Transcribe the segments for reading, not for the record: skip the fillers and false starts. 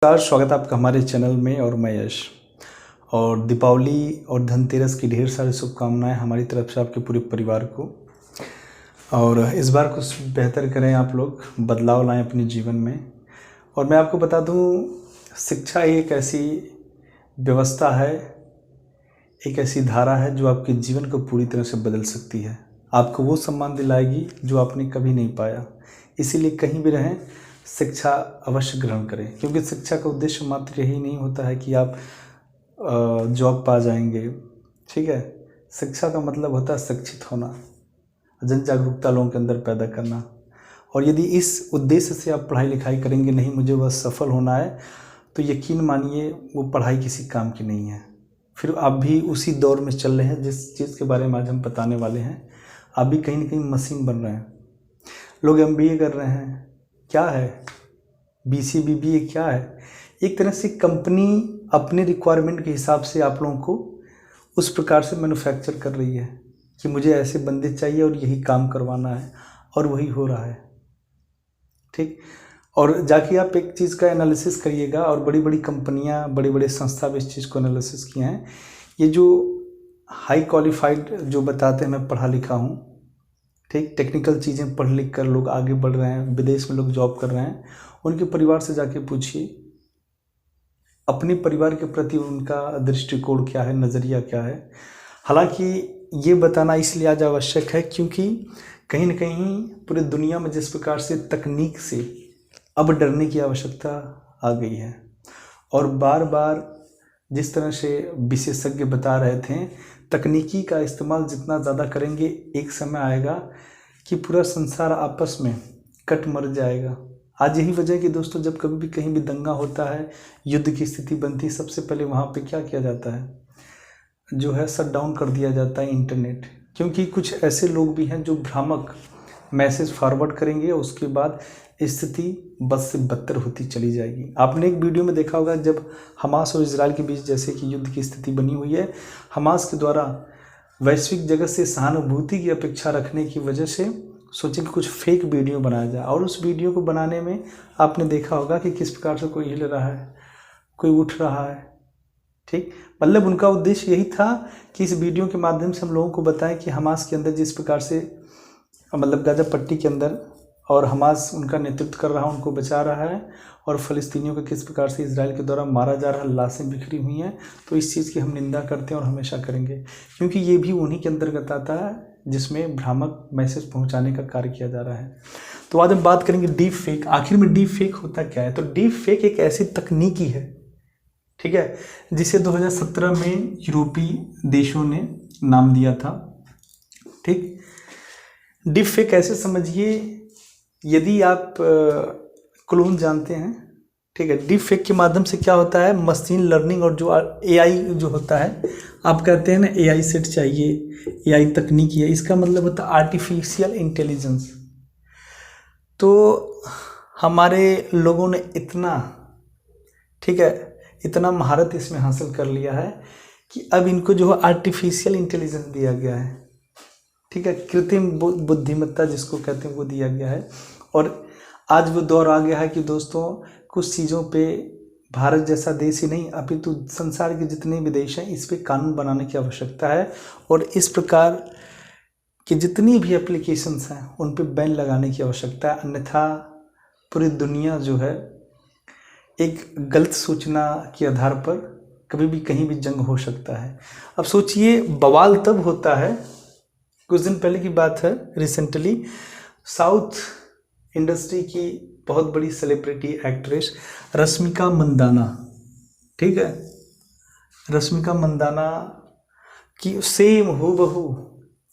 नमस्कार, स्वागत है आपका हमारे चैनल में। और मैं यश, और दीपावली और धनतेरस की ढेर सारी शुभकामनाएं हमारी तरफ से आपके पूरे परिवार को। और इस बार कुछ बेहतर करें, आप लोग बदलाव लाएं अपने जीवन में। और मैं आपको बता दूं, शिक्षा ही एक ऐसी व्यवस्था है, एक ऐसी धारा है जो आपके जीवन को पूरी तरह से बदल सकती है। आपको वो सम्मान दिलाएगी जो आपने कभी नहीं पाया। इसीलिए कहीं भी रहें, शिक्षा अवश्य ग्रहण करें, क्योंकि शिक्षा का उद्देश्य मात्र यही नहीं होता है कि आप जॉब पा जाएंगे। ठीक है, शिक्षा का मतलब होता है शिक्षित होना, जन जागरूकता लोगों के अंदर पैदा करना। और यदि इस उद्देश्य से आप पढ़ाई लिखाई करेंगे, नहीं मुझे बस सफल होना है, तो यकीन मानिए वो पढ़ाई किसी काम की नहीं है। फिर आप भी उसी दौर में चल रहे हैं जिस चीज़ के बारे में आज हम बताने वाले हैं। आप भी कहीं ना कहीं मशीन बन रहे हैं। लोग MBA कर रहे हैं, क्या है BC BBA क्या है? एक तरह से कंपनी अपने रिक्वायरमेंट के हिसाब से आप लोगों को उस प्रकार से मैन्युफैक्चर कर रही है कि मुझे ऐसे बंदे चाहिए और यही काम करवाना है, और वही हो रहा है। ठीक, और जाके आप एक चीज़ का एनालिसिस करिएगा, और बड़ी बड़ी कंपनियां, बड़े बड़े संस्था भी इस चीज़ को एनालिसिस किए हैं। ये जो हाई क्वालिफाइड जो बताते हैं मैं पढ़ा लिखा हूँ, ठीक, टेक्निकल चीज़ें पढ़ लिख कर लोग आगे बढ़ रहे हैं, विदेश में लोग जॉब कर रहे हैं, उनके परिवार से जाके पूछिए अपने परिवार के प्रति उनका दृष्टिकोण क्या है, नज़रिया क्या है। हालांकि ये बताना इसलिए आज आवश्यक है क्योंकि कहीं ना कहीं पूरी दुनिया में जिस प्रकार से तकनीक से अब डरने की आवश्यकता आ गई है, और बार बार जिस तरह से विशेषज्ञ बता रहे थे, तकनीकी का इस्तेमाल जितना ज़्यादा करेंगे, एक समय आएगा कि पूरा संसार आपस में कट मर जाएगा। आज यही वजह है कि दोस्तों, जब कभी भी कहीं भी दंगा होता है, युद्ध की स्थिति बनती है, सबसे पहले वहाँ पे क्या किया जाता है, जो है शट डाउन कर दिया जाता है इंटरनेट। क्योंकि कुछ ऐसे लोग भी हैं जो भ्रामक मैसेज फॉरवर्ड करेंगे, और उसके बाद स्थिति बद से बदतर होती चली जाएगी। आपने एक वीडियो में देखा होगा, जब हमास और इजराइल के बीच जैसे कि युद्ध की स्थिति बनी हुई है, हमास के द्वारा वैश्विक जगत से सहानुभूति की अपेक्षा रखने की वजह से सोचे कि कुछ फेक वीडियो बनाया जाए, और उस वीडियो को बनाने में आपने देखा होगा कि किस प्रकार से कोई हिल रहा है, कोई उठ रहा है। ठीक, मतलब उनका उद्देश्य यही था कि इस वीडियो के माध्यम से हम लोगों को बताएं कि हमास के अंदर जिस प्रकार से, मतलब गाजा पट्टी के अंदर, और हमास उनका नेतृत्व कर रहा है, उनको बचा रहा है, और फ़लस्तीनियों को किस प्रकार से इजराइल के द्वारा मारा जा रहा है, लाशें बिखरी हुई हैं। तो इस चीज़ की हम निंदा करते हैं और हमेशा करेंगे, क्योंकि ये भी उन्हीं के अंतर्गत आता है जिसमें भ्रामक मैसेज पहुंचाने का कार्य किया जा रहा है। तो आज हम बात करेंगे डीप फेक। आखिर में डीप फेक होता क्या है? तो डीप फेक एक ऐसी तकनीकी है, ठीक है, जिसे 2017 में यूरोपीय देशों ने नाम दिया था। ठीक, डीप फेक ऐसे समझिए, यदि आप क्लोन जानते हैं, ठीक है, डीप फेक के माध्यम से क्या होता है, मशीन लर्निंग और जो AI जो होता है, आप कहते हैं ना AI सेट चाहिए, AI तकनीकी है, इसका मतलब होता है आर्टिफिशियल इंटेलिजेंस। तो हमारे लोगों ने इतना, ठीक है, इतना महारत इसमें हासिल कर लिया है कि अब इनको जो है आर्टिफिशियल इंटेलिजेंस दिया गया है। ठीक है, कृत्रिम बुद्धिमत्ता जिसको कहते हैं वो दिया गया है। और आज वो दौर आ गया है कि दोस्तों, कुछ चीज़ों पे भारत जैसा देश ही नहीं, अपितु संसार के जितने भी देश हैं, इस पे कानून बनाने की आवश्यकता है, और इस प्रकार की जितनी भी एप्लीकेशंस हैं उन पे बैन लगाने की आवश्यकता है। अन्यथा पूरी दुनिया जो है एक गलत सूचना के आधार पर कभी भी कहीं भी जंग हो सकता है। अब सोचिए, बवाल तब होता है, कुछ दिन पहले की बात है, रिसेंटली साउथ इंडस्ट्री की बहुत बड़ी सेलिब्रिटी एक्ट्रेस रश्मिका मंदाना, ठीक है, रश्मिका मंदाना की सेम हूबहू,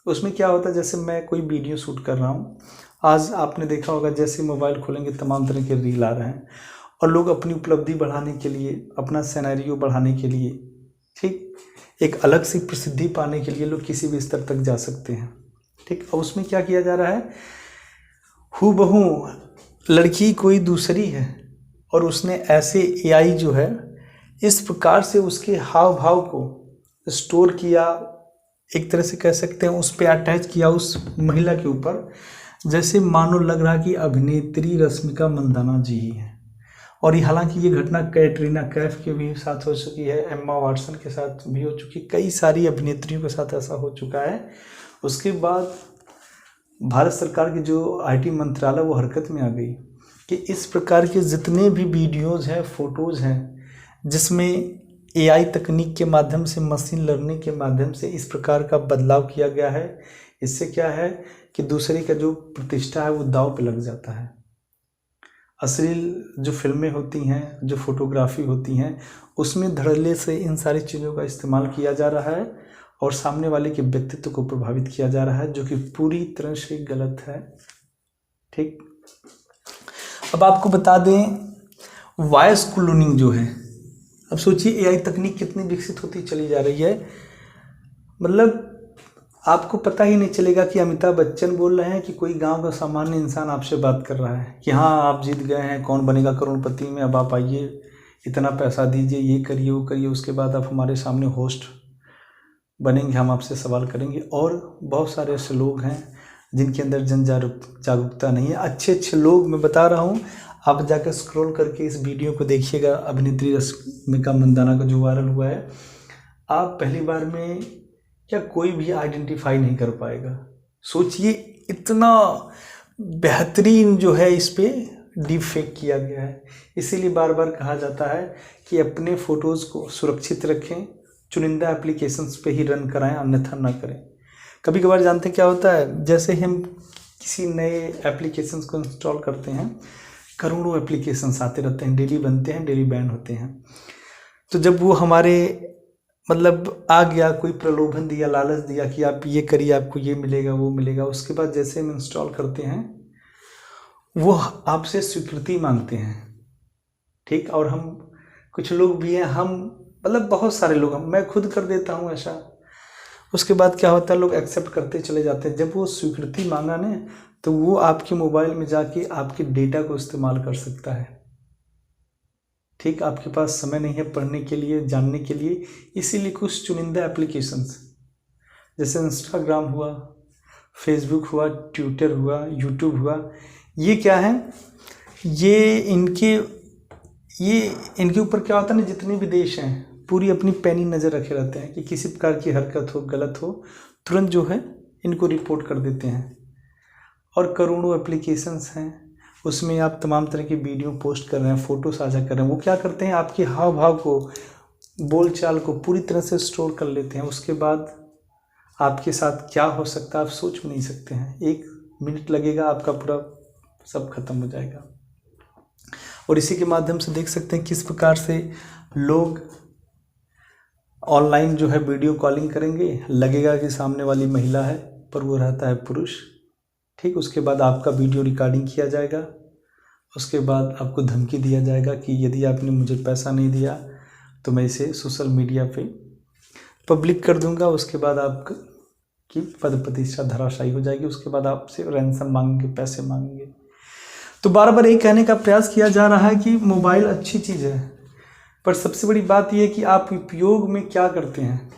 उसमें क्या होता है, जैसे मैं कोई वीडियो शूट कर रहा हूँ, आज आपने देखा होगा जैसे मोबाइल खोलेंगे तमाम तरह के रील आ रहे हैं, और लोग अपनी उपलब्धि बढ़ाने के लिए, अपना सिनेरियो बढ़ाने के लिए, ठीक, एक अलग सी प्रसिद्धि पाने के लिए लोग किसी भी स्तर तक जा सकते हैं। ठीक, और उसमें क्या किया जा रहा है, हूबहू लड़की कोई दूसरी है, और उसने ऐसे AI जो है इस प्रकार से उसके हाव भाव को स्टोर किया, एक तरह से कह सकते हैं उस पर अटैच किया उस महिला के ऊपर, जैसे मानो लग रहा कि अभिनेत्री रश्मिका मंदाना जी ही हैं। और हालांकि ये घटना कैटरीना कैफ के भी साथ हो चुकी है, एम्मा वाटसन के साथ भी हो चुकी, कई सारी अभिनेत्रियों के साथ ऐसा हो चुका है। उसके बाद भारत सरकार की जो आईटी मंत्रालय वो हरकत में आ गई कि इस प्रकार के जितने भी वीडियोज़ हैं, फ़ोटोज़ हैं, जिसमें एआई तकनीक के माध्यम से, मशीन लर्निंग के माध्यम से इस प्रकार का बदलाव किया गया है, इससे क्या है कि दूसरे का जो प्रतिष्ठा है वो दांव पे लग जाता है। अश्लील जो फिल्में होती हैं, जो फोटोग्राफी होती हैं, उसमें धड़ल्ले से इन सारी चीज़ों का इस्तेमाल किया जा रहा है और सामने वाले के व्यक्तित्व को प्रभावित किया जा रहा है, जो कि पूरी तरह से गलत है। ठीक, अब आपको बता दें वॉइस क्लोनिंग जो है, अब सोचिए एआई तकनीक कितनी विकसित होती चली जा रही है। मतलब आपको पता ही नहीं चलेगा कि अमिताभ बच्चन बोल रहे हैं कि कोई गांव का सामान्य इंसान आपसे बात कर रहा है कि हाँ आप जीत गए हैं, कौन बनेगा करोड़पति में, अब आप आइए, इतना पैसा दीजिए, ये करिए वो करिए, उसके बाद आप हमारे सामने होस्ट बनेंगे, हम आपसे सवाल करेंगे। और बहुत सारे ऐसे लोग हैं जिनके अंदर जन जागरूकता नहीं है। अच्छे अच्छे लोग, मैं बता रहा हूँ, आप जाकर स्क्रॉल करके इस वीडियो को देखिएगा, अभिनेत्री रश्मिका मंदाना का जो वायरल हुआ है। आप पहली बार में क्या कोई भी आइडेंटिफाई नहीं कर पाएगा। सोचिए इतना बेहतरीन जो है इस पे डीप फेक किया गया है। इसीलिए बार बार कहा जाता है कि अपने फ़ोटोज़ को सुरक्षित रखें, चुनिंदा एप्लीकेशंस पे ही रन कराएं, अन्यथा ना करें। कभी कभार जानते हैं क्या होता है, जैसे हम किसी नए एप्लीकेशंस को इंस्टॉल करते हैं, करोड़ों एप्लीकेशंस आते रहते हैं, डेली बनते हैं, डेली बैन होते हैं। तो जब वो हमारे मतलब आ गया, कोई प्रलोभन दिया, लालच दिया कि आप ये करिए, आपको ये मिलेगा वो मिलेगा, उसके बाद जैसे हम इंस्टॉल करते हैं वो आपसे स्वीकृति मांगते हैं। ठीक, और हम कुछ लोग भी हैं, हम मतलब बहुत सारे लोग, मैं खुद कर देता हूँ ऐसा। उसके बाद क्या होता है, लोग एक्सेप्ट करते चले जाते हैं। जब वो स्वीकृति मांगा ना, तो वो आपके मोबाइल में जाके आपके डेटा को इस्तेमाल कर सकता है। ठीक, आपके पास समय नहीं है पढ़ने के लिए, जानने के लिए, इसीलिए कुछ चुनिंदा एप्लीकेशंस जैसे इंस्टाग्राम हुआ, फेसबुक हुआ, ट्विटर हुआ, यूट्यूब हुआ, ये क्या है, ये इनके ऊपर क्या होता है ना, जितने भी देश हैं पूरी अपनी पैनी नज़र रखे रहते हैं कि किसी प्रकार की हरकत हो, गलत हो, तुरंत जो है इनको रिपोर्ट कर देते हैं। और करोड़ों एप्लीकेशंस हैं, उसमें आप तमाम तरह की वीडियो पोस्ट कर रहे हैं, फ़ोटो साझा कर रहे हैं। वो क्या करते हैं, आपके हाव भाव को, बोलचाल को पूरी तरह से स्टोर कर लेते हैं। उसके बाद आपके साथ क्या हो सकता है आप सोच भी नहीं सकते हैं। 1 मिनट लगेगा, आपका पूरा सब खत्म हो जाएगा। और इसी के माध्यम से देख सकते हैं किस प्रकार से लोग ऑनलाइन जो है वीडियो कॉलिंग करेंगे, लगेगा कि सामने वाली महिला है पर वो रहता है पुरुष। ठीक, उसके बाद आपका वीडियो रिकॉर्डिंग किया जाएगा, उसके बाद आपको धमकी दिया जाएगा कि यदि आपने मुझे पैसा नहीं दिया तो मैं इसे सोशल मीडिया पे पब्लिक कर दूंगा। उसके बाद आपकी पद प्रतिष्ठा धराशायी हो जाएगी। उसके बाद आपसे रैंसम मांगेंगे, पैसे मांगेंगे। तो बार बार ये कहने का प्रयास किया जा रहा है कि मोबाइल अच्छी चीज़ है, पर सबसे बड़ी बात यह है कि आप उपयोग में क्या करते हैं।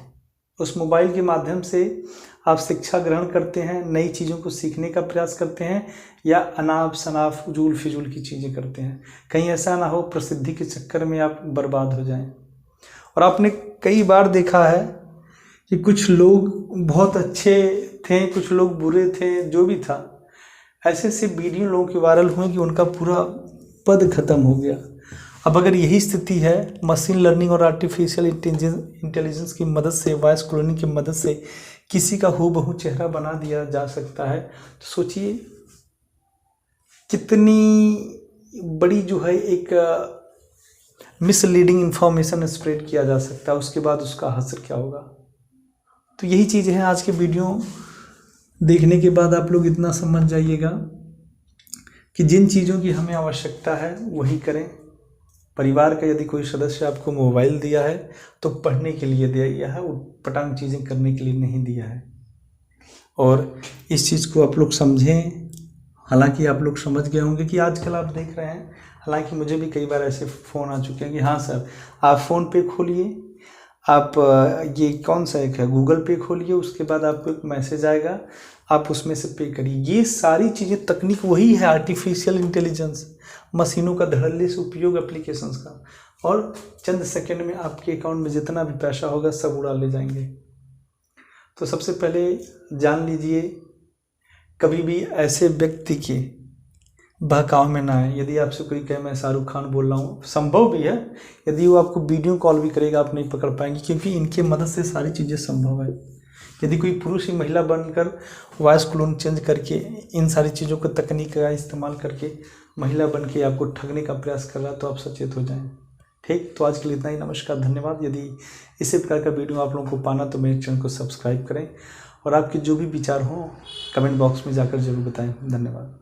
उस मोबाइल के माध्यम से आप शिक्षा ग्रहण करते हैं, नई चीज़ों को सीखने का प्रयास करते हैं, या अनाप शनाप फजूल फिजूल की चीज़ें करते हैं। कहीं ऐसा ना हो प्रसिद्धि के चक्कर में आप बर्बाद हो जाएं। और आपने कई बार देखा है कि कुछ लोग बहुत अच्छे थे, कुछ लोग बुरे थे, जो भी था, ऐसे ऐसे वीडियो लोगों के वायरल हुए कि उनका पूरा पद खत्म हो गया। अब अगर यही स्थिति है, मशीन लर्निंग और आर्टिफिशियल इंटेलिजेंस की मदद से, वॉइस क्लोनिंग की मदद से किसी का हूबहू चेहरा बना दिया जा सकता है, तो सोचिए कितनी बड़ी जो है एक मिसलीडिंग इंफॉर्मेशन स्प्रेड किया जा सकता है। उसके बाद उसका असर क्या होगा। तो यही चीज़ है। आज के वीडियो देखने के बाद आप लोग इतना समझ जाइएगा कि जिन चीज़ों की हमें आवश्यकता है वही करें। परिवार का यदि कोई सदस्य आपको मोबाइल दिया है तो पढ़ने के लिए दिया है, उटपटांग चीज़ें करने के लिए नहीं दिया है। और इस चीज़ को आप लोग समझें। हालांकि आप लोग समझ गए होंगे कि आजकल आप देख रहे हैं, हालांकि मुझे भी कई बार ऐसे फ़ोन आ चुके हैं कि हाँ सर आप फ़ोन पे खोलिए, आप ये कौन सा एक है, गूगल पे खोलिए, उसके बाद आपको एक मैसेज आएगा, आप उसमें से पे करिए। ये सारी चीज़ें तकनीक वही है, आर्टिफिशियल इंटेलिजेंस, मशीनों का धड़ल्ले से उपयोग एप्लीकेशंस का, और चंद सेकंड में आपके अकाउंट में जितना भी पैसा होगा सब उड़ा ले जाएंगे। तो सबसे पहले जान लीजिए, कभी भी ऐसे व्यक्ति के बहकाव में ना आए। यदि आपसे कोई कहे मैं शाहरुख खान बोल रहा हूँ, संभव भी है, यदि वो आपको वीडियो कॉल भी करेगा आप नहीं पकड़ पाएंगे, क्योंकि इनके मदद से सारी चीज़ें संभव है। यदि कोई पुरुष ही महिला बनकर वॉइस क्लोन चेंज करके इन सारी चीज़ों को, तकनीक का इस्तेमाल करके महिला बन के आपको ठगने का प्रयास कर रहा है, तो आप सचेत हो जाएं। ठीक, तो आज के लिए इतना ही। नमस्कार, धन्यवाद। यदि इसी प्रकार का वीडियो आप लोगों को पाना तो मेरे चैनल को सब्सक्राइब करें, और आपके जो भी विचार हों कमेंट बॉक्स में जाकर जरूर बताएं। धन्यवाद।